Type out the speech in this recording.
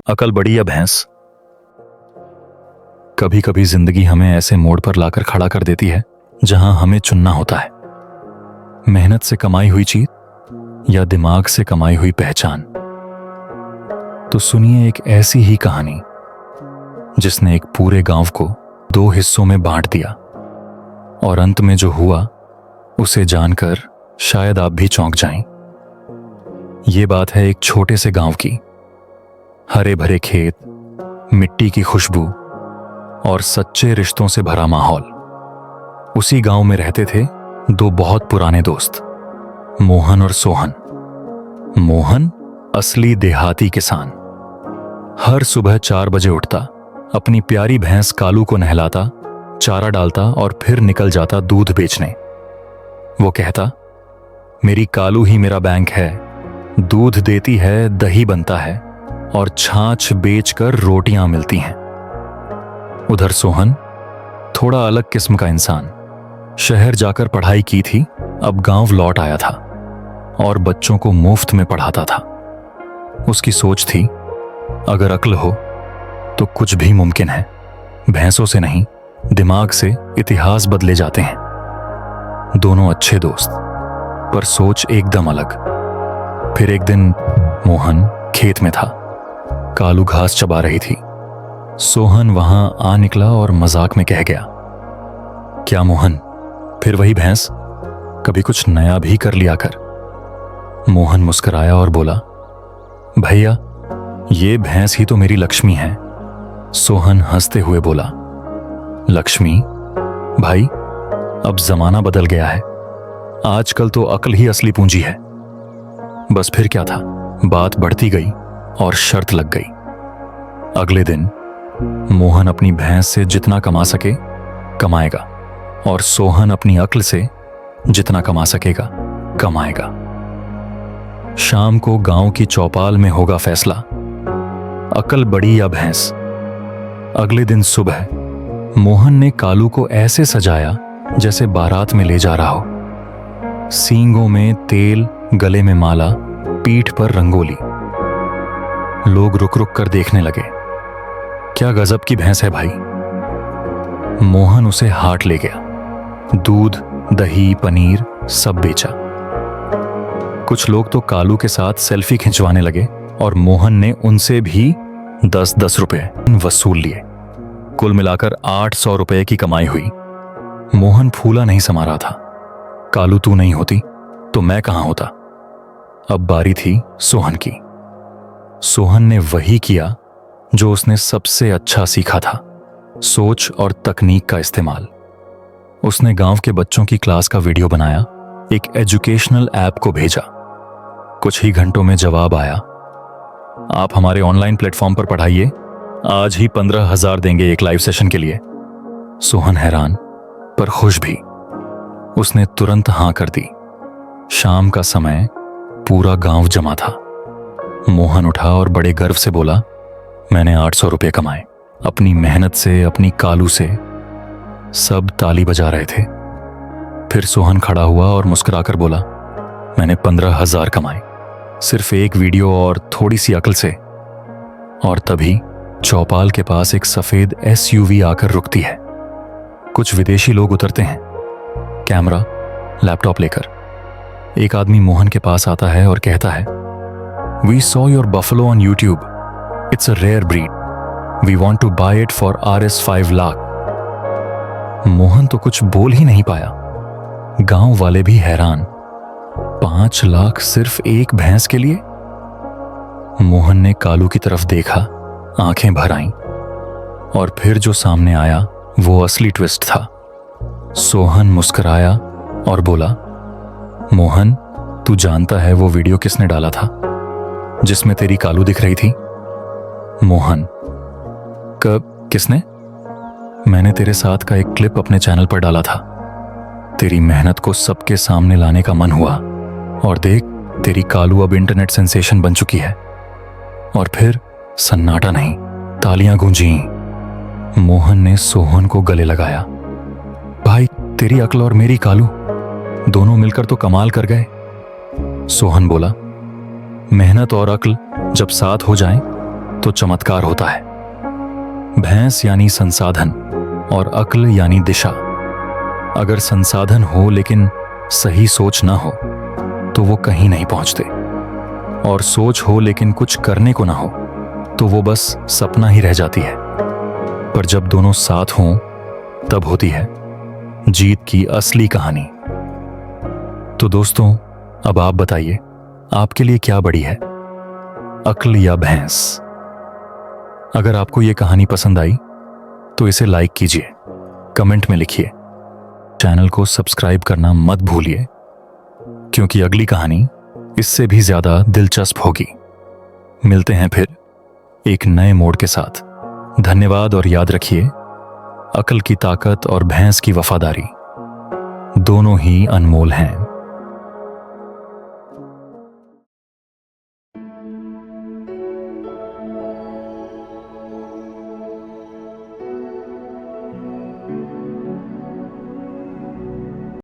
अकल बड़ी या भैंस। कभी कभी जिंदगी हमें ऐसे मोड़ पर लाकर खड़ा कर देती है जहां हमें चुनना होता है, मेहनत से कमाई हुई चीज या दिमाग से कमाई हुई पहचान। तो सुनिए एक ऐसी ही कहानी जिसने एक पूरे गांव को 2 हिस्सों में बांट दिया, और अंत में जो हुआ उसे जानकर शायद आप भी चौंक जाएं। ये बात है एक छोटे से गांव की। हरे भरे खेत, मिट्टी की खुशबू और सच्चे रिश्तों से भरा माहौल। उसी गांव में रहते थे 2 बहुत पुराने दोस्त, मोहन और सोहन। मोहन असली देहाती किसान, हर सुबह 4 बजे उठता, अपनी प्यारी भैंस कालू को नहलाता, चारा डालता और फिर निकल जाता दूध बेचने। वो कहता, मेरी कालू ही मेरा बैंक है, दूध देती है, दही बनता है और छाछ बेचकर रोटियां मिलती हैं। उधर सोहन थोड़ा अलग किस्म का इंसान, शहर जाकर पढ़ाई की थी, अब गांव लौट आया था और बच्चों को मुफ्त में पढ़ाता था। उसकी सोच थी, अगर अक्ल हो तो कुछ भी मुमकिन है। भैंसों से नहीं, दिमाग से इतिहास बदले जाते हैं। दोनों अच्छे दोस्त, पर सोच एकदम अलग। फिर एक दिन मोहन खेत में था, कालू घास चबा रही थी। सोहन वहां आ निकला और मजाक में कह गया, क्या मोहन, फिर वही भैंस? कभी कुछ नया भी कर लिया कर। मोहन मुस्कुराया और बोला, भैया ये भैंस ही तो मेरी लक्ष्मी है। सोहन हंसते हुए बोला, लक्ष्मी? भाई अब जमाना बदल गया है, आजकल तो अक्ल ही असली पूंजी है। बस फिर क्या था, बात बढ़ती गई और शर्त लग गई। अगले दिन मोहन अपनी भैंस से जितना कमा सके कमाएगा और सोहन अपनी अक्ल से जितना कमा सकेगा कमाएगा। शाम को गांव की चौपाल में होगा फैसला, अक्ल बड़ी या भैंस। अगले दिन सुबह मोहन ने कालू को ऐसे सजाया जैसे बारात में ले जा रहा हो। सींगों में तेल, गले में माला, पीठ पर रंगोली। लोग रुक रुक कर देखने लगे, क्या गजब की भैंस है भाई। मोहन उसे हाट ले गया, दूध, दही, पनीर सब बेचा। कुछ लोग तो कालू के साथ सेल्फी खिंचवाने लगे और मोहन ने उनसे भी 10-10 रुपए वसूल लिए। कुल मिलाकर 800 रुपए की कमाई हुई। मोहन फूला नहीं समा रहा था। कालू तू नहीं होती तो मैं कहां होता। अब बारी थी सोहन की। सोहन ने वही किया जो उसने सबसे अच्छा सीखा था, सोच और तकनीक का इस्तेमाल। उसने गांव के बच्चों की क्लास का वीडियो बनाया, एक एजुकेशनल ऐप को भेजा। कुछ ही घंटों में जवाब आया, आप हमारे ऑनलाइन प्लेटफॉर्म पर पढ़ाइए, आज ही 15,000 देंगे एक लाइव सेशन के लिए। सोहन हैरान पर खुश भी। उसने तुरंत हां कर दी। शाम का समय, पूरा गांव जमा था। मोहन उठा और बड़े गर्व से बोला, मैंने 800 रुपये कमाए, अपनी मेहनत से, अपनी कालू से। सब ताली बजा रहे थे। फिर सोहन खड़ा हुआ और मुस्कुराकर बोला, मैंने 15,000 कमाए, सिर्फ एक वीडियो और थोड़ी सी अकल से। और तभी चौपाल के पास एक सफेद SUV आकर रुकती है। कुछ विदेशी लोग उतरते हैं, कैमरा, लैपटॉप लेकर। एक आदमी मोहन के पास आता है और कहता है, We saw your buffalo on YouTube. It's a rare breed. We want to buy it for Rs 5 lakh. Mohan तो कुछ बोल ही नहीं पाया। गांव वाले भी हैरान, 5 लाख सिर्फ एक भैंस के लिए? मोहन ने कालू की तरफ देखा, आंखें भर आईं। और फिर जो सामने आया वो असली ट्विस्ट था। सोहन मुस्कुराया और बोला, मोहन तू जानता है वो वीडियो किसने डाला था जिसमें तेरी कालू दिख रही थी? मोहन, कब, किसने? मैंने तेरे साथ का एक क्लिप अपने चैनल पर डाला था। तेरी मेहनत को सबके सामने लाने का मन हुआ और देख, तेरी कालू अब इंटरनेट सेंसेशन बन चुकी है। और फिर सन्नाटा नहीं, तालियां गूंजी। मोहन ने सोहन को गले लगाया, भाई तेरी अक्ल और मेरी कालू दोनों मिलकर तो कमाल कर गए। सोहन बोला, मेहनत और अक्ल जब साथ हो जाएं तो चमत्कार होता है। भैंस यानी संसाधन और अक्ल यानी दिशा। अगर संसाधन हो लेकिन सही सोच ना हो तो वो कहीं नहीं पहुंचते, और सोच हो लेकिन कुछ करने को ना हो तो वो बस सपना ही रह जाती है। पर जब दोनों साथ हों तब होती है जीत की असली कहानी। तो दोस्तों, अब आप बताइए, आपके लिए क्या बड़ी है, अक्ल या भैंस? अगर आपको ये कहानी पसंद आई तो इसे लाइक कीजिए, कमेंट में लिखिए, चैनल को सब्सक्राइब करना मत भूलिए, क्योंकि अगली कहानी इससे भी ज्यादा दिलचस्प होगी। मिलते हैं फिर एक नए मोड़ के साथ। धन्यवाद, और याद रखिए, अक्ल की ताकत और भैंस की वफादारी दोनों ही अनमोल हैं।